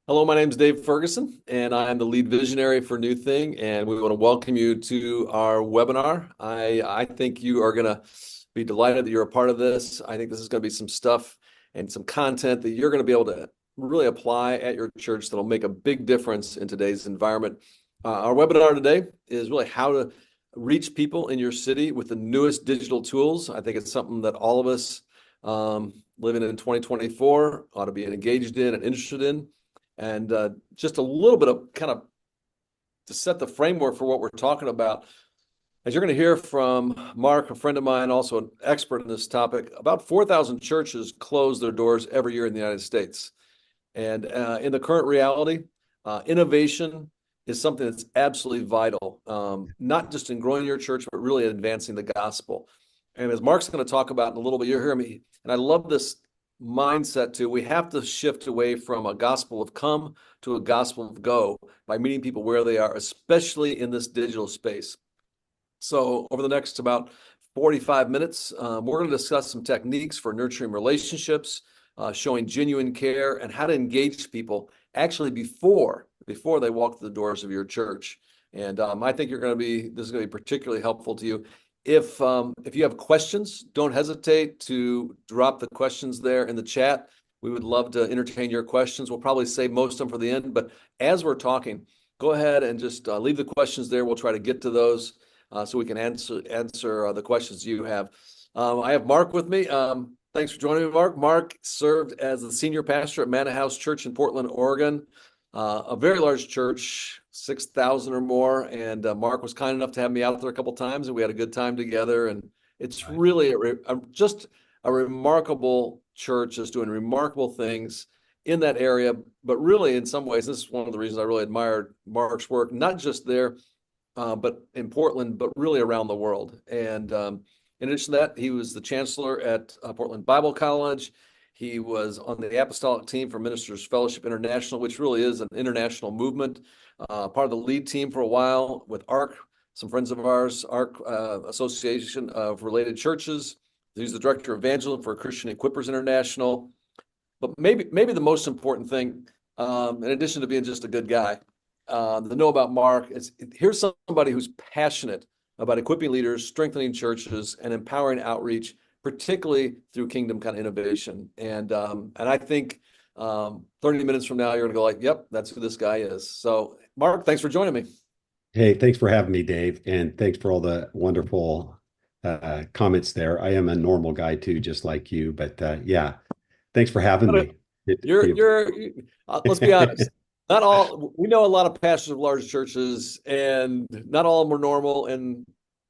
Hello, my name is Dave Ferguson, and I am the lead visionary for NewThing, and we want to welcome you to our webinar. I think you are going to be delighted that you're a part of this. I think this is going to be some stuff and some content that you're going to be able to really apply at your church that'll make a big difference in today's environment. Our webinar today is really how to reach people in your city with the newest digital tools. I think it's something that all of us living in 2024 ought to be engaged in and interested in. And just a little bit of kind of to set the framework for what we're talking about. As you're going to hear from Mark, a friend of mine, also an expert in this topic, about 4,000 churches close their doors every year in the United States. And in the current reality, innovation is something that's absolutely vital, not just in growing your church, but really advancing the gospel. And as Mark's going to talk about in a little bit, you'll hear me, and I love this mindset too. We have to shift away from a gospel of come to a gospel of go by meeting people where they are, especially in this digital space. So over the next about 45 minutes, we're going to discuss some techniques for nurturing relationships, showing genuine care, and how to engage people actually before they walk through the doors of your church. And I think this is going to be particularly helpful to you. If you have questions, don't hesitate to drop the questions there in the chat. We would love to entertain your questions. We'll probably save most of them for the end, but as we're talking, go ahead and just leave the questions there. We'll try to get to those so we can answer the questions you have. I have Mark with me. Thanks for joining me, Mark. Mark served as the senior pastor at Manor House Church in Portland, Oregon, a very large church, 6,000 or more. And Mark was kind enough to have me out there a couple of times, and we had a good time together. And it's really just a remarkable church, just doing remarkable things in that area. But really, in some ways, this is one of the reasons I really admired Mark's work, not just there, but in Portland, but really around the world. And in addition to that, he was the chancellor at Portland Bible College. He was on the apostolic team for Ministers Fellowship International, which really is an international movement. Part of the lead team for a while with ARC, some friends of ours, ARC Association of Related Churches. He's the director of evangelism for Christian Equippers International. But maybe the most important thing, in addition to being just a good guy, to know about Mark is here's somebody who's passionate about equipping leaders, strengthening churches, and empowering outreach, particularly through kingdom kind of innovation. And I think 30 minutes from now, you're going to go like, yep, that's who this guy is. So Mark, thanks for joining me. Hey, thanks for having me, Dave, and thanks for all the wonderful comments there. I am a normal guy too, just like you, but yeah, thanks for having me. Let's be honest. Not all, we know a lot of pastors of large churches, and not all of them are normal, and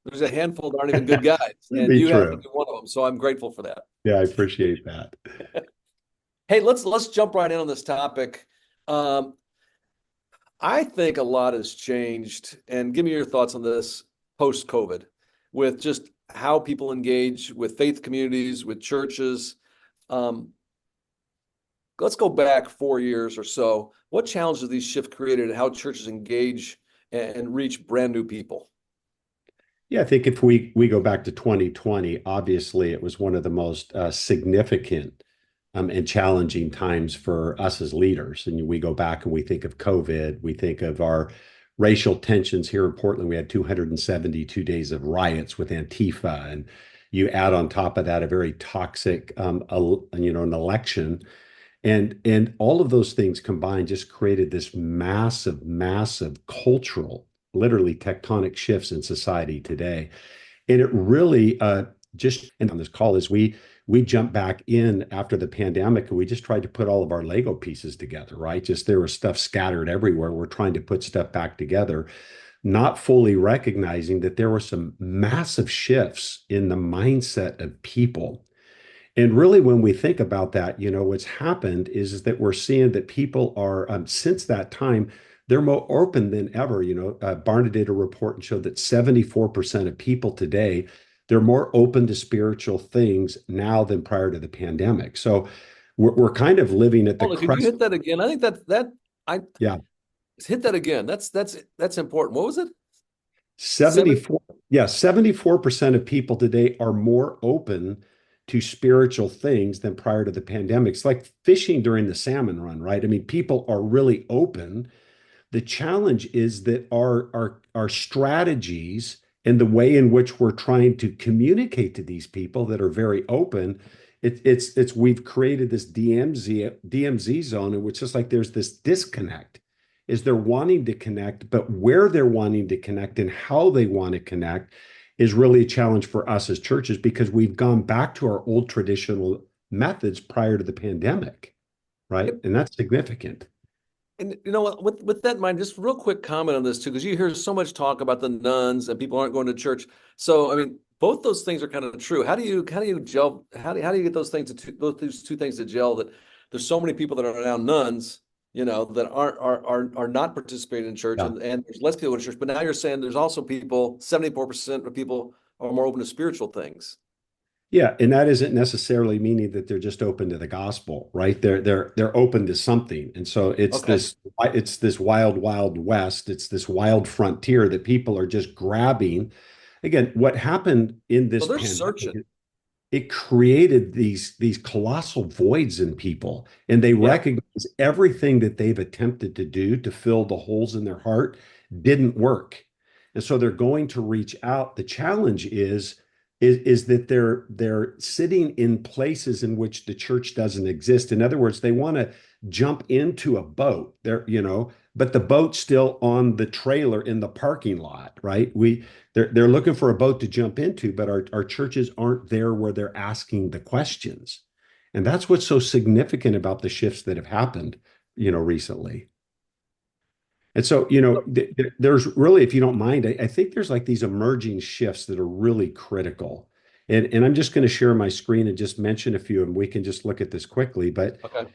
there's a handful that aren't even good guys, and Be you happen to true. be one of them. So I'm grateful for that. Yeah, I appreciate that. Hey, let's jump right in on this topic. Um, I think a lot has changed, and give me your thoughts on this post-COVID, with just how people engage with faith communities, with churches. Um, let's go back 4 years or so. What challenges have these shifts created and how churches engage and reach brand new people? Yeah, I think if we go back to 2020, obviously it was one of the most significant and challenging times for us as leaders. And we go back and we think of COVID, we think of our racial tensions here in Portland. We had 272 days of riots with Antifa, and you add on top of that a very toxic, an election, and all of those things combined just created this massive cultural, literally tectonic shifts in society today. And it really just and on this call is we jumped back in after the pandemic and we just tried to put all of our Lego pieces together, right? Just there was stuff scattered everywhere. We're trying to put stuff back together, not fully recognizing that there were some massive shifts in the mindset of people. And really, when we think about that, what's happened is that we're seeing that people are, since that time, they're more open than ever. Barna did a report and showed that 74% of people today, they're more open to spiritual things now than prior to the pandemic. So we're kind of living at the Hold on, could you crest. hit that again? I think that I Yeah, hit that again. That's important. What was it? 70? 74. Yeah, 74% of people today are more open to spiritual things than prior to the pandemic. It's like fishing during the salmon run, right? I mean, people are really open. The challenge is that our strategies and the way in which we're trying to communicate to these people that are very open, it's we've created this DMZ zone in which it's like there's this disconnect. Is they're wanting to connect, but where they're wanting to connect and how they want to connect is really a challenge for us as churches because we've gone back to our old traditional methods prior to the pandemic, right? And that's significant. And you know what, with that in mind, just real quick comment on this too, because you hear so much talk about the nuns and people aren't going to church. So I mean, both those things are kind of true. How do you gel? How do you get those things to those two things to gel? That there's so many people that are now nuns, that are not participating in church, Yeah. and there's less people in church. But now you're saying there's also people, 74% of people are more open to spiritual things. Yeah, and that isn't necessarily meaning that they're just open to the gospel, right? They're open to something. And so Okay, it's this wild, wild west. It's this wild frontier that people are just grabbing. Again, what happened in so this they're pandemic, searching. it created these colossal voids in people, and they Yeah. recognize everything that they've attempted to do to fill the holes in their heart didn't work. And so they're going to reach out. The challenge is that they're sitting in places in which the church doesn't exist. In other words, they want to jump into a boat. But the boat's still on the trailer in the parking lot, right? They're looking for a boat to jump into, but our churches aren't there where they're asking the questions. And that's what's so significant about the shifts that have happened, recently. And so, there's really, if you don't mind, I think there's like these emerging shifts that are really critical. And I'm just going to share my screen and just mention a few, and we can just look at this quickly. But Okay.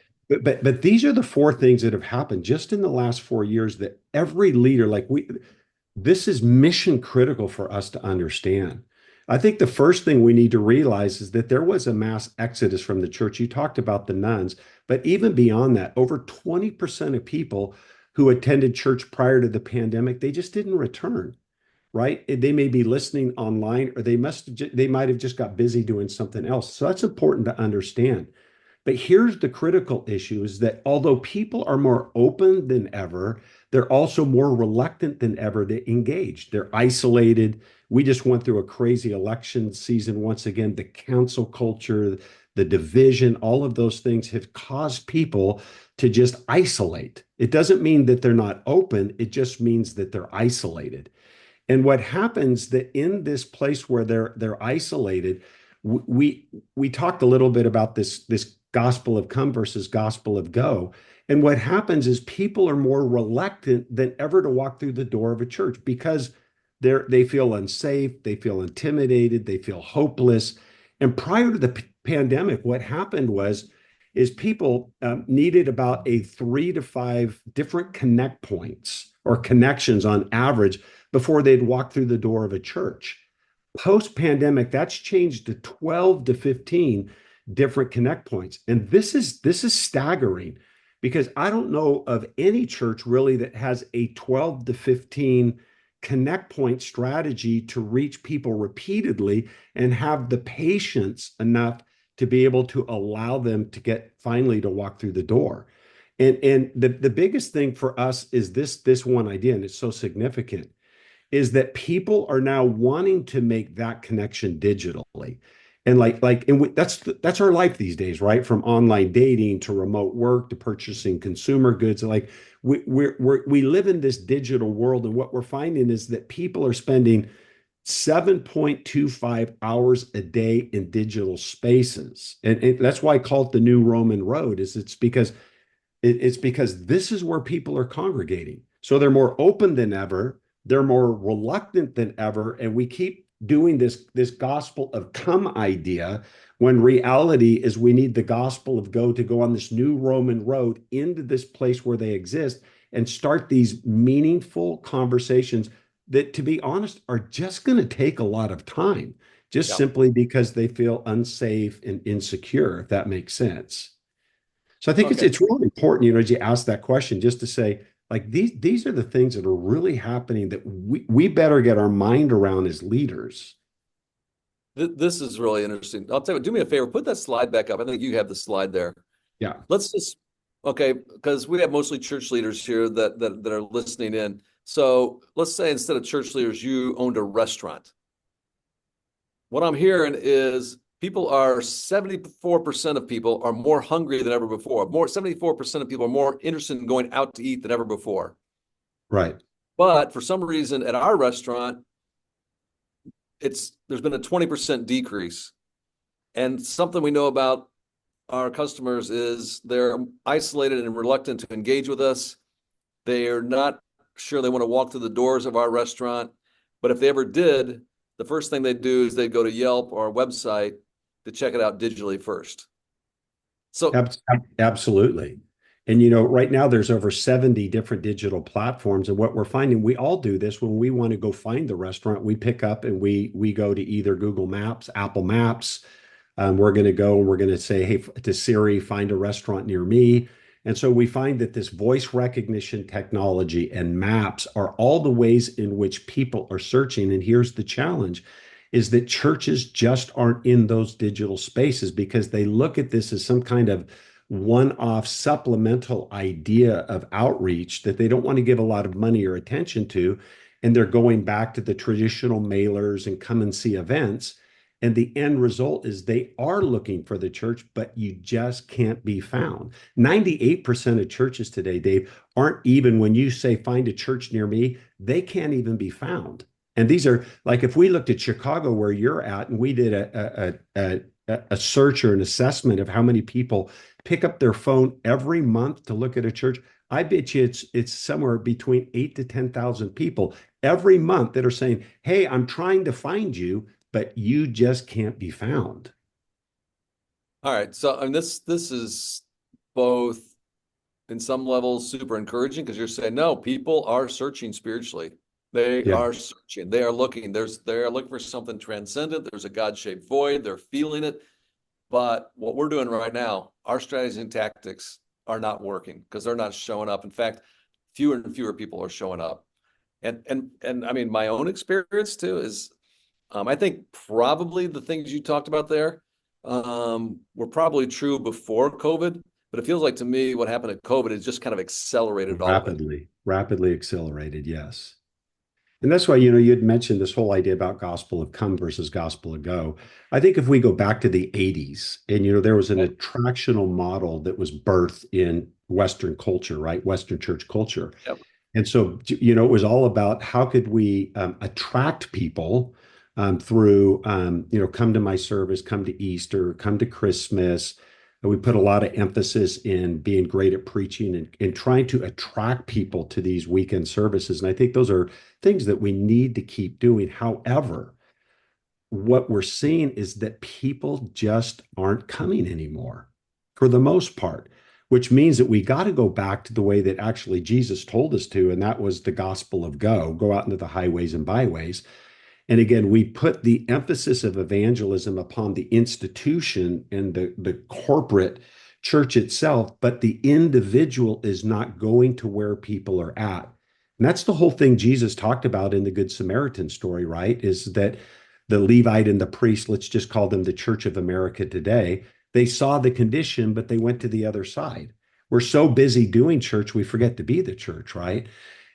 but these are the four things that have happened just in the last 4 years that every leader, this is mission critical for us to understand. I think the first thing we need to realize is that there was a mass exodus from the church. You talked about the nuns, but even beyond that, over 20% of people who attended church prior to the pandemic, they just didn't return, right? They may be listening online or they might have just got busy doing something else. So that's important to understand. But here's the critical issue is that although people are more open than ever, they're also more reluctant than ever to engage. They're isolated. We just went through a crazy election season once again. The cancel culture, the division, all of those things have caused people to just isolate. It doesn't mean that they're not open, it just means that they're isolated. And what happens that in this place where they're isolated, we talked a little bit about this gospel of come versus gospel of go. And what happens is people are more reluctant than ever to walk through the door of a church because they feel unsafe, they feel intimidated, they feel hopeless. And prior to the pandemic, what happened is people needed about a 3 to 5 different connect points or connections on average before they'd walk through the door of a church. Post pandemic, that's changed to 12 to 15 different connect points. And this is staggering because I don't know of any church really that has a 12 to 15 connect point strategy to reach people repeatedly and have the patience enough to be able to allow them to get finally to walk through the door. And the biggest thing for us is this one idea, and it's so significant, is that people are now wanting to make that connection digitally. And that's our life these days, right? From online dating to remote work to purchasing consumer goods. Like we live in this digital world, and what we're finding is that people are spending 7.25 hours a day in digital spaces. And that's why I call it the new Roman road, is it's because this is where people are congregating. So they're more open than ever, they're more reluctant than ever, and we keep doing this gospel of come idea when reality is we need the gospel of go to go on this new Roman road into this place where they exist and start these meaningful conversations that, to be honest, are just going to take a lot of time, just Yeah. simply because they feel unsafe and insecure, if that makes sense. So I think it's Okay. it's really important, as you ask that question, just to say, like these are the things that are really happening that we better get our mind around as leaders. This is really interesting. I'll tell you, do me a favor, put that slide back up. I think you have the slide there. Yeah. Let's just, okay, because we have mostly church leaders here that are listening in. So let's say instead of church leaders, you owned a restaurant. What I'm hearing is 74% of people are more hungry than ever before. 74% of people are more interested in going out to eat than ever before. Right. But for some reason at our restaurant, there's been a 20% decrease. And something we know about our customers is they're isolated and reluctant to engage with us. They are not sure they want to walk through the doors of our restaurant. But if they ever did, the first thing they'd do is they'd go to Yelp or our website to check it out digitally first. So, Absolutely. And right now there's over 70 different digital platforms. And what we're finding, we all do this when we want to go find the restaurant, we pick up and we go to either Google Maps, Apple Maps. We're going to go and we're going to say, hey, to Siri, find a restaurant near me. And so we find that this voice recognition technology and maps are all the ways in which people are searching. And here's the challenge is that churches just aren't in those digital spaces because they look at this as some kind of one-off supplemental idea of outreach that they don't want to give a lot of money or attention to. And they're going back to the traditional mailers and come and see events. And the end result is they are looking for the church, but you just can't be found. 98% of churches today, Dave, aren't even, when you say find a church near me, they can't even be found. And these are like, if we looked at Chicago where you're at and we did a search or an assessment of how many people pick up their phone every month to look at a church, I bet you it's somewhere between 8 to 10,000 people every month that are saying, hey, I'm trying to find you, but you just can't be found. all right. So, I mean, this is both in some levels super encouraging because you're saying, no, people are searching spiritually. They Yeah. are searching. They are looking. They are looking for something transcendent. There's a God-shaped void. They're feeling it. But what we're doing right now, our strategies and tactics are not working because they're not showing up. In fact, fewer and fewer people are showing up. And I mean, my own experience too is, I think probably the things you talked about there, were probably true before COVID. But it feels like to me what happened at COVID is just kind of accelerated all of it. Rapidly accelerated. Yes. And that's why, you had mentioned this whole idea about gospel of come versus gospel of go. I think if we go back to the 80s and, there was an attractional model that was birthed in Western culture, right? Western church culture. Yep. And so, it was all about how could we attract people through, come to my service, come to Easter, come to Christmas. And we put a lot of emphasis in being great at preaching and trying to attract people to these weekend services. And I think those are things that we need to keep doing. However, what we're seeing is that people just aren't coming anymore for the most part, which means that we got to go back to the way that actually Jesus told us to, and that was the gospel of go out into the highways and byways. And again, we put the emphasis of evangelism upon the institution and the corporate church itself, but the individual is not going to where people are at. And that's the whole thing Jesus talked about in the Good Samaritan story, right? Is that the Levite and the priest, let's just call them the Church of America today, they saw the condition, but they went to the other side. We're so busy doing church, we forget to be the church, right?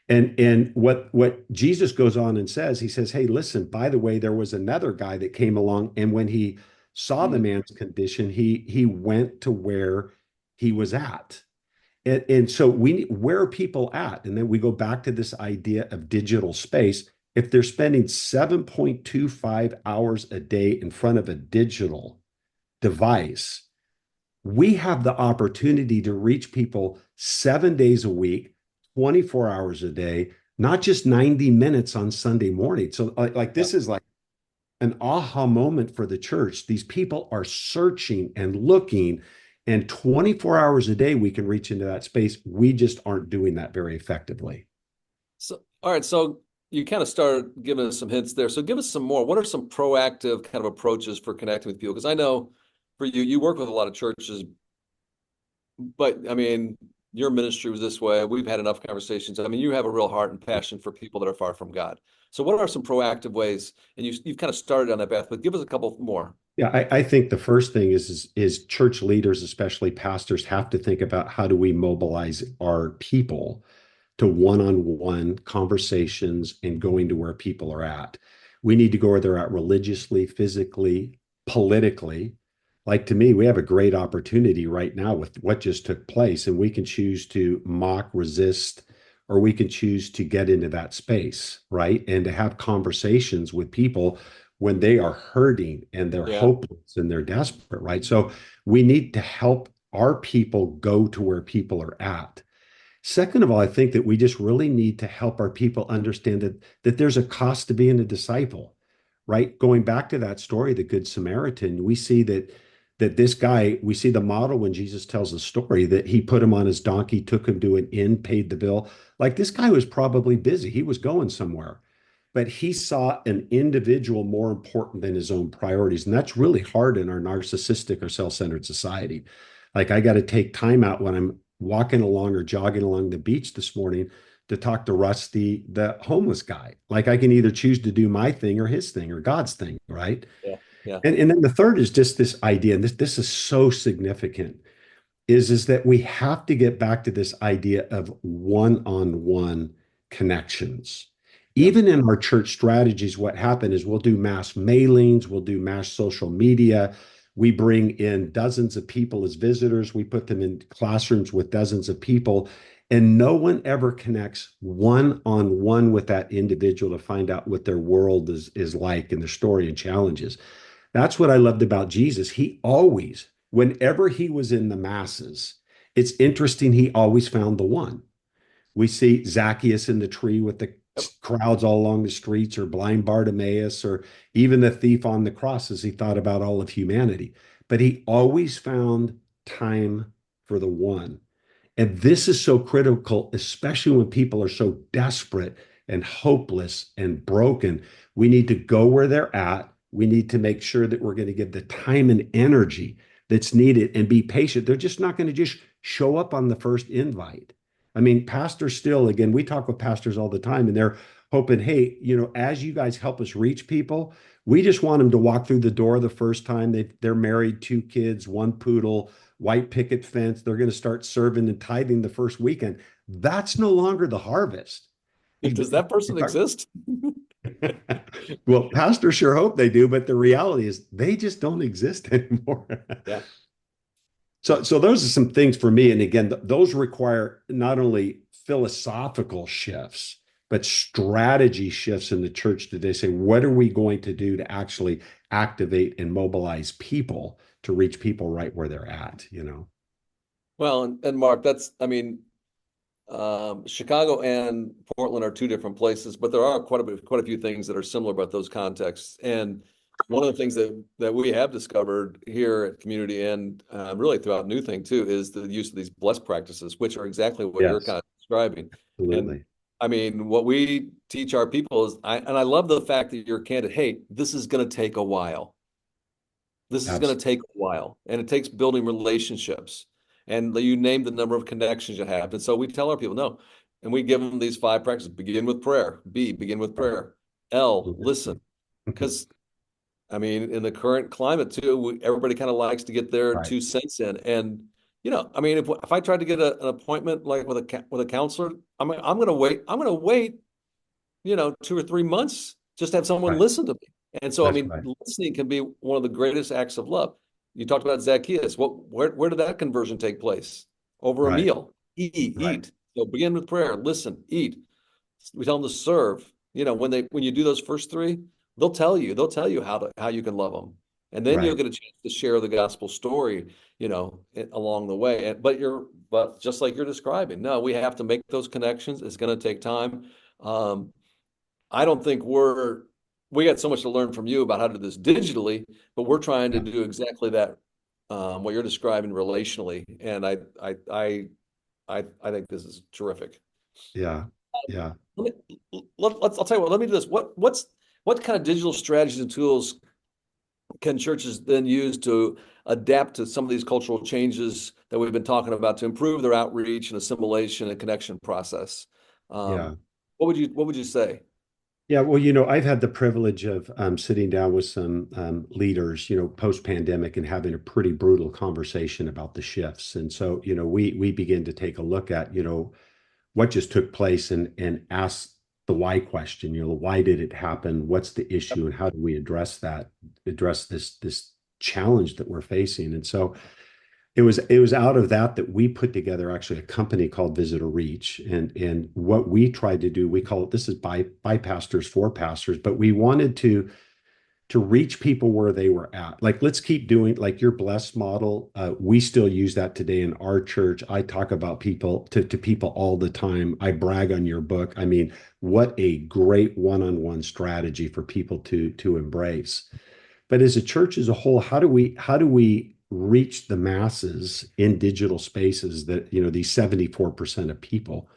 And what Jesus goes on and says, he says, hey, listen, by the way, there was another guy that came along, and when he saw the man's condition, he went to where he was at. And so where are people at? And then we go back to this idea of digital space. If they're spending 7.25 hours a day in front of a digital device, we have the opportunity to reach people 7 days a week, 24 hours a day, not just 90 minutes on Sunday morning. So like this is like an aha moment for the church. These people are searching and looking, and 24 hours a day we can reach into that space. We just aren't doing that very effectively. So, all right. So you kind of started giving us some hints there. So give us some more. What are some proactive kind of approaches for connecting with people? Because I know for you, you work with a lot of churches, but I mean, your ministry was this way. We've had enough conversations. I mean, you have a real heart and passion for people that are far from God. So what are some proactive ways? And you've kind of started on that path, but give us a couple more. Yeah, I think the first thing is church leaders, especially pastors, have to think about how do we mobilize our people to one-on-one conversations and going to where people are at. We need to go where they're at religiously, physically, politically. Like to me, we have a great opportunity right now with what just took place, and we can choose to mock, resist, or we can choose to get into that space, right? And to have conversations with people when they are hurting and they're Yeah. hopeless and they're desperate, right? So we need to help our people go to where people are at. Second of all, I think that we just really need to help our people understand that there's a cost to being a disciple, right? Going back to that story, the Good Samaritan, we see that this guy, we see the model when Jesus tells the story that he put him on his donkey, took him to an inn, paid the bill. Like this guy was probably busy. He was going somewhere, but he saw an individual more important than his own priorities. And that's really hard in our narcissistic or self-centered society. Like I got to take time out when I'm walking along or jogging along the beach this morning to talk to Rusty, the homeless guy. Like I can either choose to do my thing or his thing or God's thing, right? Yeah. Yeah. And then the third is just this idea, and this is so significant, is that we have to get back to this idea of one-on-one connections. Yeah. Even in our church strategies, what happened is we'll do mass mailings, we'll do mass social media. We bring in dozens of people as visitors. We put them in classrooms with dozens of people, and no one ever connects one-on-one with that individual to find out what their world is like and their story and challenges. That's what I loved about Jesus. He always, whenever he was in the masses, it's interesting, he always found the one. We see Zacchaeus in the tree with the Yep. crowds all along the streets, or blind Bartimaeus, or even the thief on the cross as he thought about all of humanity. But he always found time for the one. And this is so critical, especially when people are so desperate and hopeless and broken. We need to go where they're at. We need to make sure that we're going to give the time and energy that's needed and be patient. They're just not going to just show up on the first invite. I mean, pastors still, again, we talk with pastors all the time and they're hoping, hey, as you guys help us reach people, we just want them to walk through the door the first time. They're married, 2 kids, 1 poodle, white picket fence. They're going to start serving and tithing the first weekend. That's no longer the harvest. Does that person exist? Well, pastors sure hope they do, but the reality is they just don't exist anymore. Yeah. So those are some things for me. And again, those require not only philosophical shifts, but strategy shifts in the church today. Say, what are we going to do to actually activate and mobilize people to reach people right where they're at? Well, and Mark, I mean, Chicago and Portland are two different places, but there are quite a few things that are similar about those contexts. And one of the things that we have discovered here at Community and really throughout NewThing too is the use of these blessed practices, which are exactly what you're Yes, kind of describing. And absolutely. I mean, what we teach our people is, and I love the fact that you're candid. Hey, this is going to take a while. This is going to Absolutely. take a while, and it takes building relationships. And you name the number of connections you have. And so we tell our people, no, and we give them these 5 practices. Begin with prayer. B, begin with prayer. L, listen. Because I mean, in the current climate too, everybody kind of likes to get their Right, 2 cents in. And I mean, if I tried to get an appointment like with a counselor, I'm going to wait. I'm going to wait 2 or 3 months just to have someone right. listen to me. And so, I That's mean, right. listening can be one of the greatest acts of love. You talked about Zacchaeus. Where did that conversion take place? Over a Right, meal. right, Eat. So begin with prayer. Listen. Eat. We tell them to serve. When you do those first three, they'll tell you how you can love them, and then you'll right, get a chance to share the gospel story, along the way. But just like you're describing, no, we have to make those connections. It's going to take time. Um, I don't think we got so much to learn from you about how to do this digitally, but we're trying to yeah, do exactly that, what you're describing relationally. And I think this is terrific. yeah, yeah. I'll tell you what, let me do this. What kind of digital strategies and tools can churches then use to adapt to some of these cultural changes that we've been talking about to improve their outreach and assimilation and connection process? Yeah. What would you say? Yeah, well, I've had the privilege of sitting down with some leaders, post-pandemic and having a pretty brutal conversation about the shifts. And so, we begin to take a look at, what just took place and ask the why question. Why did it happen? What's the issue, and how do we address this challenge that we're facing? And so it was out of that we put together actually a company called VisitorReach. And what we tried to do, we call it, this is by pastors for pastors, but we wanted to reach people where they were at. Like, let's keep doing like your blessed model. We still use that today in our church. I talk about people to people all the time. I brag on your book. I mean, what a great one-on-one strategy for people to embrace. But as a church as a whole, how do we reach the masses in digital spaces, that these 74% of people?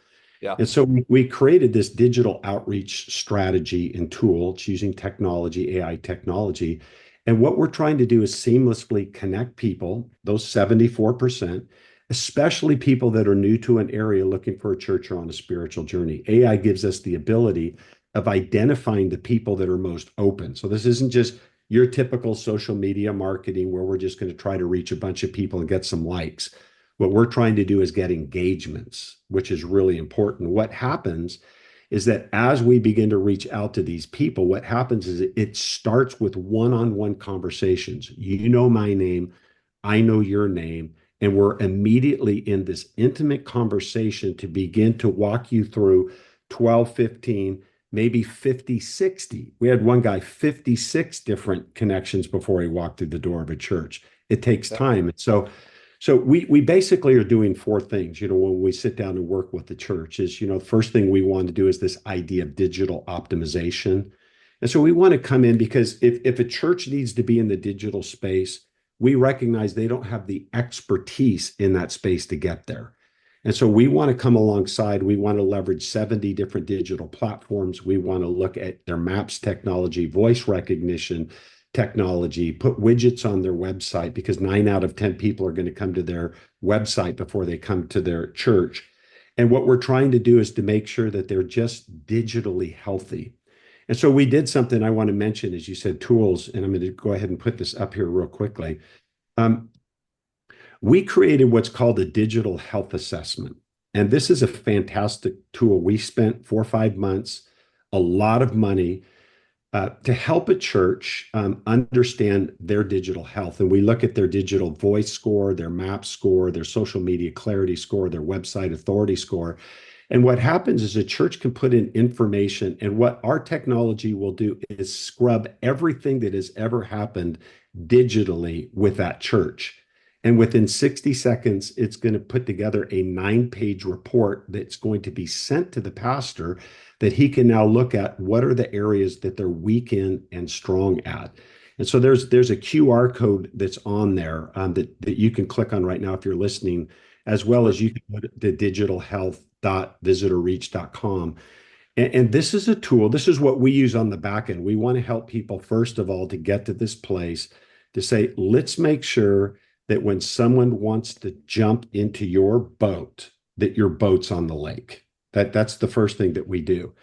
Yeah. And so we created this digital outreach strategy and tool. It's using technology, AI technology. And what we're trying to do is seamlessly connect people, those 74%, especially people that are new to an area looking for a church or on a spiritual journey. AI gives us the ability of identifying the people that are most open. So this isn't just your typical social media marketing where we're just going to try to reach a bunch of people and get some likes. What we're trying to do is get engagements, which is really important. What happens is that as we begin to reach out to these people, what happens is it starts with one-on-one conversations. You know my name, I know your name, and we're immediately in this intimate conversation to begin to walk you through 12, 15, maybe 50, 60. We had one guy, 56 different connections before he walked through the door of a church. It takes Yeah. time. And so we basically are doing four things, when we sit down and work with the church. Is, the first thing we want to do is this idea of digital optimization. And so we want to come in because if a church needs to be in the digital space, we recognize they don't have the expertise in that space to get there. And so we want to come alongside. We want to leverage 70 different digital platforms. We want to look at their maps technology, voice recognition technology, put widgets on their website, because 9 out of 10 people are going to come to their website before they come to their church. And what we're trying to do is to make sure that they're just digitally healthy. And so we did something I want to mention, as you said, tools, and I'm going to go ahead and put this up here real quickly. Um, we created what's called a digital health assessment. And this is a fantastic tool. We spent 4 or 5 months, a lot of money, to help a church understand their digital health. And we look at their digital voice score, their map score, their social media clarity score, their website authority score. And what happens is a church can put in information, and what our technology will do is scrub everything that has ever happened digitally with that church. And within 60 seconds, it's going to put together a 9-page report that's going to be sent to the pastor, that he can now look at what are the areas that they're weak in and strong at. And so there's a QR code that's on there that you can click on right now if you're listening, as well as you can go to digitalhealth.visitorreach.com. And this is a tool. This is what we use on the back end. We want to help people, first of all, to get to this place to say, let's make sure that when someone wants to jump into your boat, that your boat's on the lake. That's the first thing that we do.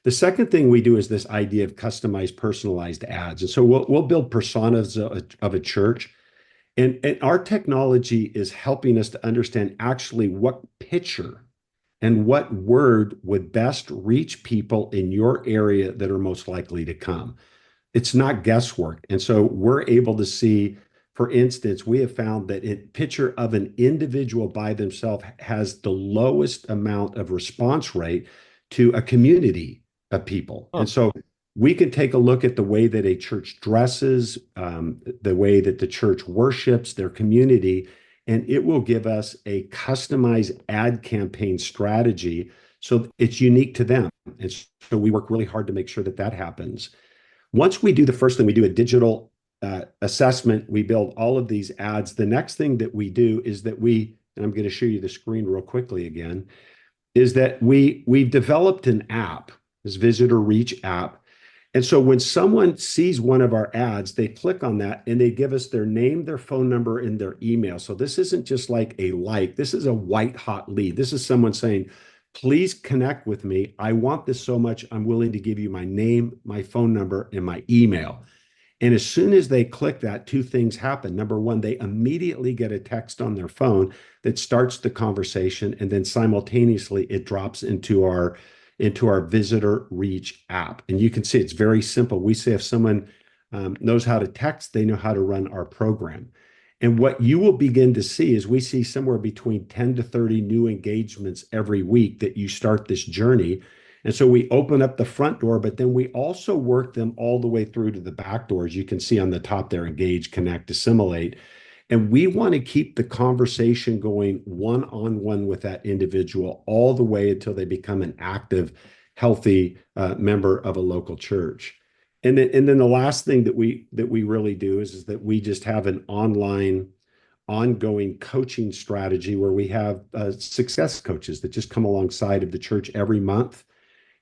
The second thing we do is this idea of customized, personalized ads. And so we'll build personas of a church. And our technology is helping us to understand actually what picture and what word would best reach people in your area that are most likely to come. It's not guesswork. And so we're able to see, for instance, we have found that a picture of an individual by themselves has the lowest amount of response rate to a community of people. Huh. And so we can take a look at the way that a church dresses, the way that the church worships their community, and it will give us a customized ad campaign strategy so it's unique to them. And so we work really hard to make sure that that happens. Once we do the first thing, we do a digital assessment, we build all of these ads. The next thing that we do is that and I'm going to show you the screen real quickly again, is that we've developed an app, this Visitor Reach app. And so when someone sees one of our ads, they click on that and they give us their name, their phone number, and their email. So this isn't just like a like, this is a white hot lead. This is someone saying, Please connect with me. I want this so much. I'm willing to give you my name, my phone number, and my email. And as soon as they click that, two things happen. Number one, they immediately get a text on their phone that starts the conversation, and then simultaneously it drops into our Visitor Reach app. And you can see it's very simple. We say if someone knows how to text, they know how to run our program. And what you will begin to see is we see somewhere between 10 to 30 new engagements every week that you start this journey. And so we open up the front door, but then we also work them all the way through to the back doors. You can see on the top there, engage, connect, assimilate. And we want to keep the conversation going one-on-one with that individual all the way until they become an active, healthy member of a local church. And then the last thing that we really do is that we just have an online ongoing coaching strategy where we have success coaches that just come alongside of the church every month.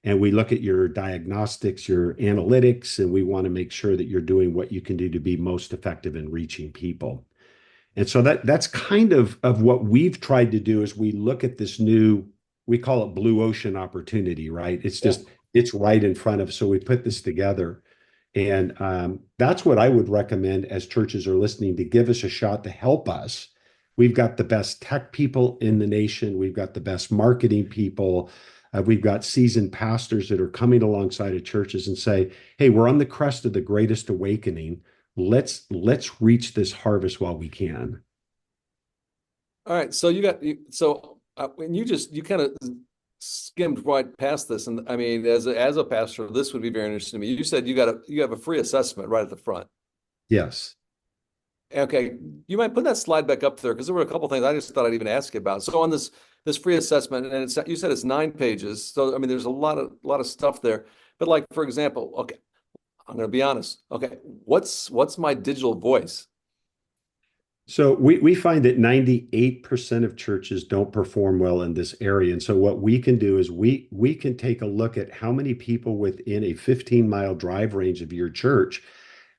And we look at your diagnostics, your analytics, and we want to make sure that you're doing what you can do to be most effective in reaching people. And so that's kind of what we've tried to do is we look at this new, we call it blue ocean opportunity, right? It's Yeah. just, it's right in front of, so we put this together. And that's what I would recommend as churches are listening to give us a shot to help us. We've got the best tech people in the nation. We've got the best marketing people. We've got seasoned pastors that are coming alongside of churches and say, hey, we're on the crest of the greatest awakening. Let's reach this harvest while we can. All right. So when you kind of skimmed right past this, and I mean, as a pastor, this would be very interesting to me. You said you have a free assessment right at the front. Yes. Okay, you might put that slide back up there because there were a couple things I just thought I'd even ask you about. So on this free assessment, and you said it's 9 pages. So I mean, there's a lot of stuff there. But like for example, okay, I'm going to be honest. Okay, what's my digital voice? So we find that 98% of churches don't perform well in this area. And so what we can do is we can take a look at how many people within a 15-mile drive range of your church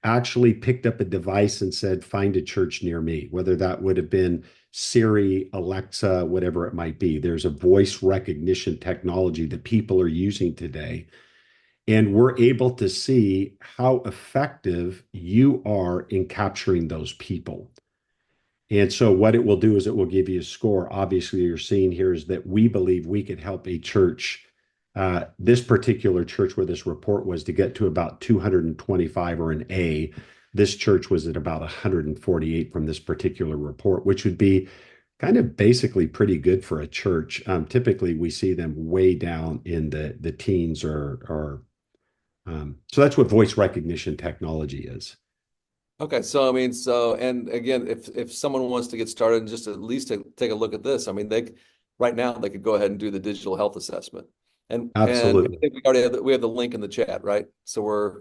actually picked up a device and said, find a church near me, whether that would have been Siri, Alexa, whatever it might be. There's a voice recognition technology that people are using today. And we're able to see how effective you are in capturing those people. And so what it will do is it will give you a score. Obviously, you're seeing here is that we believe we could help a church, this particular church where this report was to get to about 225 or an A. This church was at about 148 from this particular report, which would be kind of basically pretty good for a church. Typically, we see them way down in the teens or so that's what voice recognition technology is. Okay, so I mean, and again, if someone wants to get started and just at least take a look at this, I mean, right now they could go ahead and do the digital health assessment, and I Absolutely. think we already have the link in the chat, right? So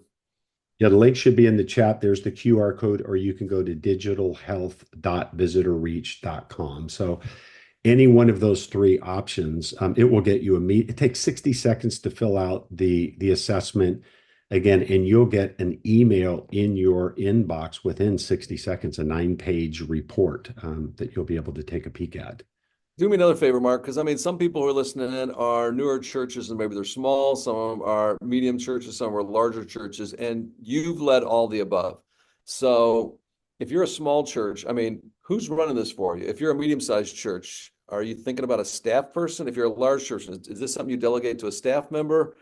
Yeah, the link should be in the chat. There's the QR code, or you can go to digitalhealth.visitorreach.com. So any one of those three options, it will get you it takes 60 seconds to fill out the assessment again, and you'll get an email in your inbox within 60 seconds, a 9-page report that you'll be able to take a peek at. do me another favor, Mark, because I mean, some people who are listening in are newer churches and maybe they're small, some of them are medium churches, some are larger churches, and you've led all the above. So if you're a small church, I mean, who's running this for you? If you're a medium-sized church, are you thinking about a staff person? If you're a large church, is this something you delegate to a staff member?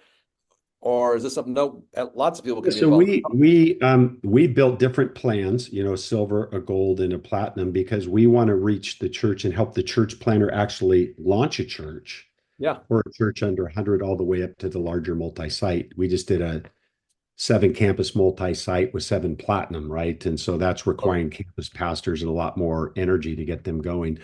Or is this something, no, lots of people Yeah, can be so involved? we built different plans, a silver, a gold, and a platinum, because we want to reach the church and help the church planner actually launch a church Yeah. or a church under 100 all the way up to the larger multi-site. We just did a 7-campus multi-site with 7 platinum, right? And so that's Oh, requiring campus pastors and a lot more energy to get them going.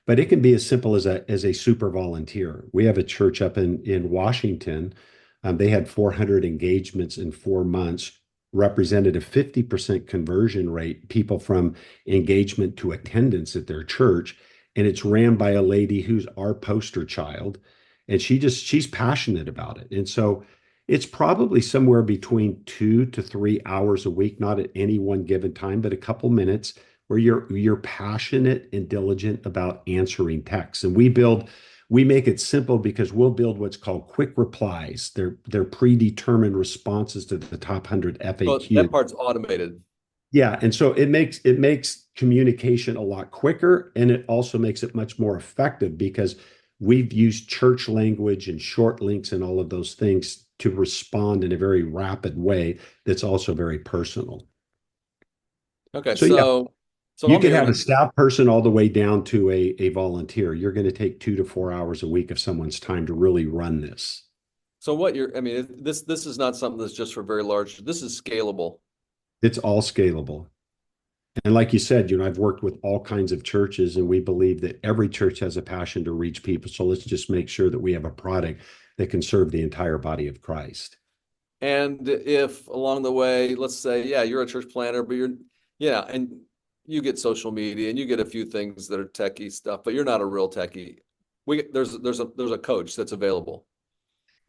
But it can be as simple as a super volunteer. We have a church up in Washington. They had 400 engagements in 4 months, represented a 50% conversion rate, people from engagement to attendance at their church. And it's ran by a lady who's our poster child. And she's passionate about it. And so it's probably somewhere between 2 to 3 hours a week, not at any one given time, but a couple minutes where you're passionate and diligent about answering texts. And we make it simple because we'll build what's called quick replies. They're predetermined responses to the top 100 So FAQ. that part's automated. Yeah, and so it makes communication a lot quicker, and it also makes it much more effective because we've used church language and short links and all of those things to respond in a very rapid way that's also very personal. Okay, So yeah, so you I'm could hearing have a you. staff person all the way down to a volunteer. You're going to take 2 to 4 hours a week of someone's time to really run this. So what you're, I mean, this is not something that's just for very large. This is scalable. It's all scalable. And like you said, I've worked with all kinds of churches, and we believe that every church has a passion to reach people. So let's just make sure that we have a product that can serve the entire body of Christ. And if along the way, let's say, yeah, you're a church planner, but yeah, and you get social media and you get a few things that are techie stuff, but you're not a real techie. There's a coach that's available.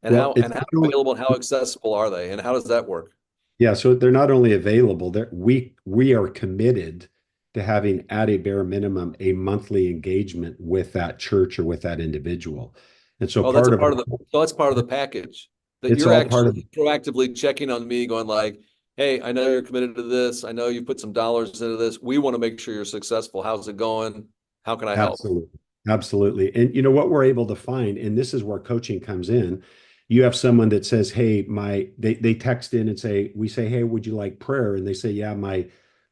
And Well, how available and how accessible are they? And how does that work? yeah, so they're not only available, we are committed to having at a bare minimum a monthly engagement with that church or with that individual. And so Oh, that's a part of part our of the so that's part of the package that it's you're all part of actually proactively checking on me, going like, hey, I know you're committed to this. I know you put some dollars into this. We want to make sure you're successful. How's it going? How can I help? Absolutely. Absolutely. And what we're able to find, and this is where coaching comes in, you have someone that says, hey, they text in and say, we say, hey, would you like prayer? And they say, yeah, my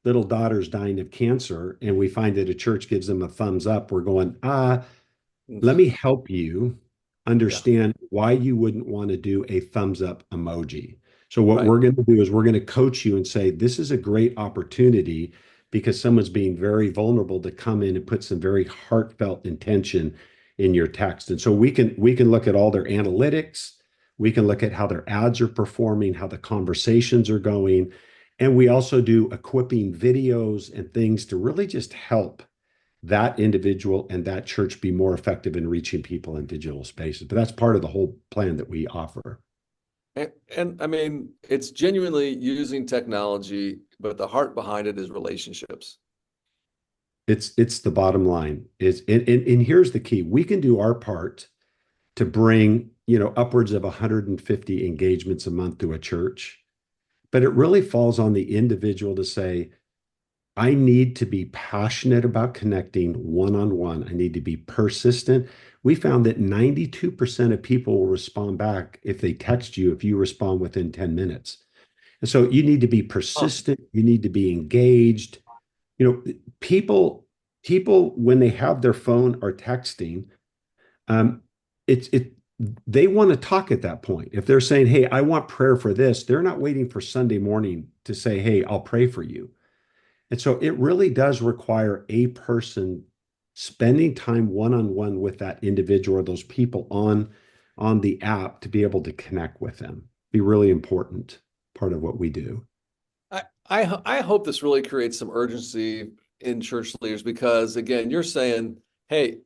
little daughter's dying of cancer. And we find that a church gives them a thumbs up. We're going, let me help you Yeah, understand why you wouldn't want to do a thumbs up emoji. So what right. we're going to do is we're going to coach you and say, this is a great opportunity because someone's being very vulnerable to come in and put some very heartfelt intention in your text. And so we can look at all their analytics, we can look at how their ads are performing, how the conversations are going, and we also do equipping videos and things to really just help that individual and that church be more effective in reaching people in digital spaces. But that's part of the whole plan that we offer. And I mean, it's genuinely using technology, but the heart behind it is relationships. It's the bottom line is and here's the key. We can do our part to bring, upwards of 150 engagements a month to a church, but it really falls on the individual to say, I need to be passionate about connecting one-on-one. I need to be persistent. We found that 92% of people will respond back if they text you if you respond within 10 minutes. And so you need to be Huh. persistent, you need to be engaged. You know, people when they have their phone or texting, um, it they want to talk at that point. If they're saying, "Hey, I want prayer for this," they're not waiting for Sunday morning to say, "Hey, I'll pray for you." And so it really does require a person spending time one-on-one with that individual or those people on the app to be able to connect with them. Be really important part of what we do. I hope this really creates some urgency in church leaders because again, you're saying, hey,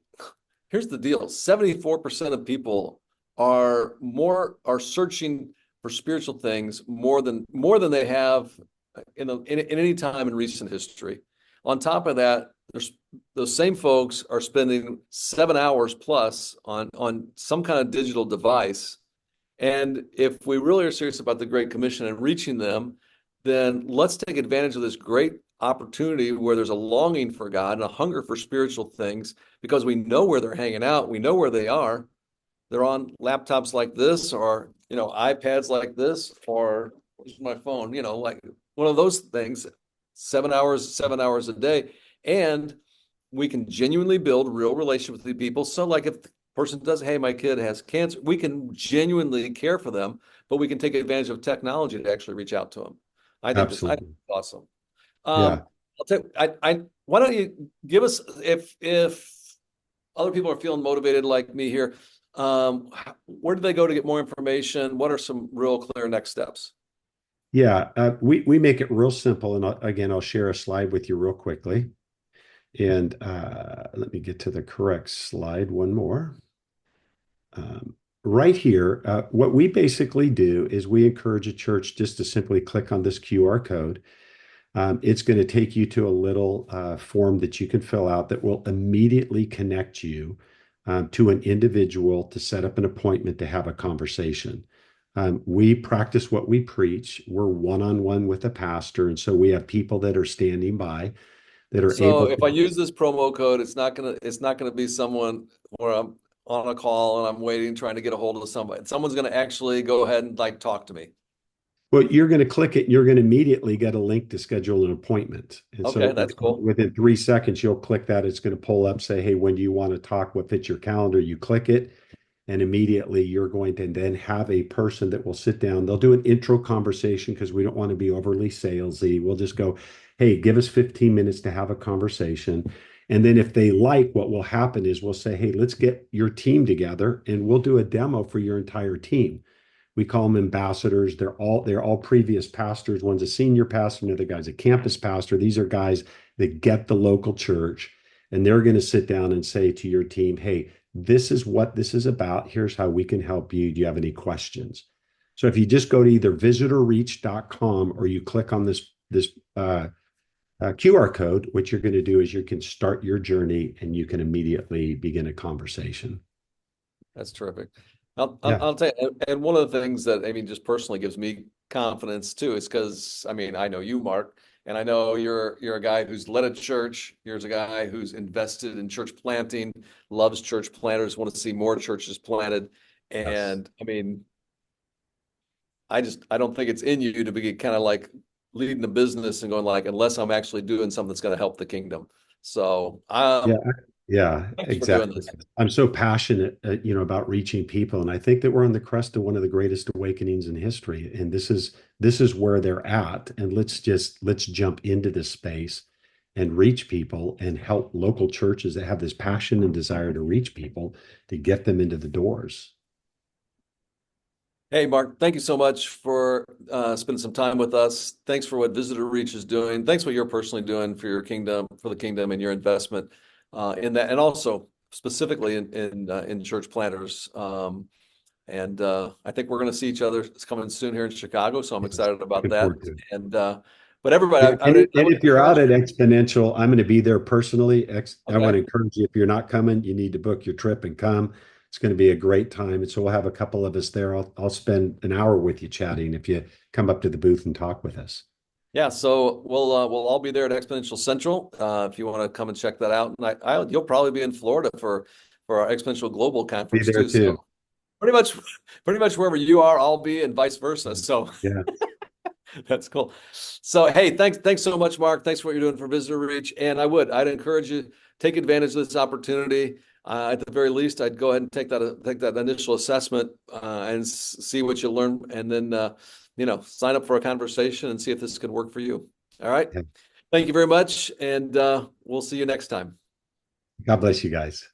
here's the deal. 74% of people are searching for spiritual things more than they have in any time in recent history. On top of that, there's those same folks are spending 7 hours plus on some kind of digital device. And if we really are serious about the Great Commission and reaching them, then let's take advantage of this great opportunity where there's a longing for God and a hunger for spiritual things because we know where they're hanging out, we know where they are. They're on laptops like this, or iPads like this, or where's my phone? Like one of those things. 7 hours, 7 hours a day, and we can genuinely build real relationships with the people. So, like if the person does, hey, my kid has cancer, we can genuinely care for them, but we can take advantage of technology to actually reach out to them. I think Absolutely. it's awesome. Yeah. I'll tell you, why don't you give us if other people are feeling motivated like me here, where do they go to get more information? What are some real clear next steps? Yeah. We make it real simple. And again, I'll share a slide with you real quickly. And let me get to the correct slide. One more. Right here, what we basically do is we encourage a church just to simply click on this QR code. It's going to take you to a little form that you can fill out that will immediately connect you to an individual to set up an appointment to have a conversation. We practice what we preach. We're one-on-one with a pastor, and so we have people that are standing by that are So able if to. I use this promo code, it's not gonna be someone where I'm on a call and I'm waiting, trying to get a hold of somebody. Someone's gonna actually go ahead and like talk to me. Well, you're going to click it, and you're going to immediately get a link to schedule an appointment. And Okay, so that's cool. within 3 seconds, you'll click that. It's going to pull up, say, hey, when do you want to talk? What fits your calendar? You click it, and immediately you're going to then have a person that will sit down. They'll do an intro conversation because we don't want to be overly salesy. We'll just go, hey, give us 15 minutes to have a conversation. And then if they like, what will happen is we'll say, hey, let's get your team together and we'll do a demo for your entire team. We call them ambassadors. They're all previous pastors. One's a senior pastor, another guy's a campus pastor. These are guys that get the local church, and they're going to sit down and say to your team, "Hey, this is what this is about. Here's how we can help you. Do you have any questions?" So if you just go to either visitorreach.com or you click on this QR code, what you're going to do is you can start your journey and you can immediately begin a conversation. That's terrific. I'll, I'll, Yeah. I'll tell you, and one of the things that I mean, just personally gives me confidence too, is because I mean, I know you, Mark, and I know you're a guy who's led a church. You're a guy who's invested in church planting, loves church planters, want to see more churches planted. Yes. And I mean, I don't think it's in you to be kind of like leading the business and going like, unless I'm actually doing something that's going to help the kingdom. So, Yeah, yeah, thanks for doing exactly. this. I'm so passionate, about reaching people, and I think that we're on the crest of one of the greatest awakenings in history. And this is where they're at. And let's jump into this space and reach people and help local churches that have this passion and desire to reach people to get them into the doors. Hey, Mark, thank you so much for spending some time with us. Thanks for what Visitor Reach is doing. Thanks for what you're personally doing for your kingdom, for the kingdom, and your investment in that, and also specifically in church planters. I think we're going to see each other. It's coming soon here in Chicago, so I'm Yes, excited about looking that. forward to it. And but everybody, Yeah, I and would if you're out encourage at you. Exponential, I'm going to be there personally. I want Okay. to encourage you, if you're not coming, you need to book your trip and come. It's going to be a great time. And so we'll have a couple of us there. I'll spend an hour with you chatting if you come up to the booth and talk with us. Yeah, so we'll all be there at Exponential Central if you want to come and check that out. And you'll probably be in Florida for our Exponential Global Be Conference there too. So too. pretty much wherever you are, I'll be, and vice versa. So Yeah. that's cool. So hey, thanks so much, Mark. Thanks for what you're doing for Visitor Reach. And I'd encourage you take advantage of this opportunity. At the very least, I'd go ahead and take that initial assessment and see what you learn, and then sign up for a conversation and see if this could work for you. All right. Yeah. Thank you very much, and we'll see you next time. God bless you guys.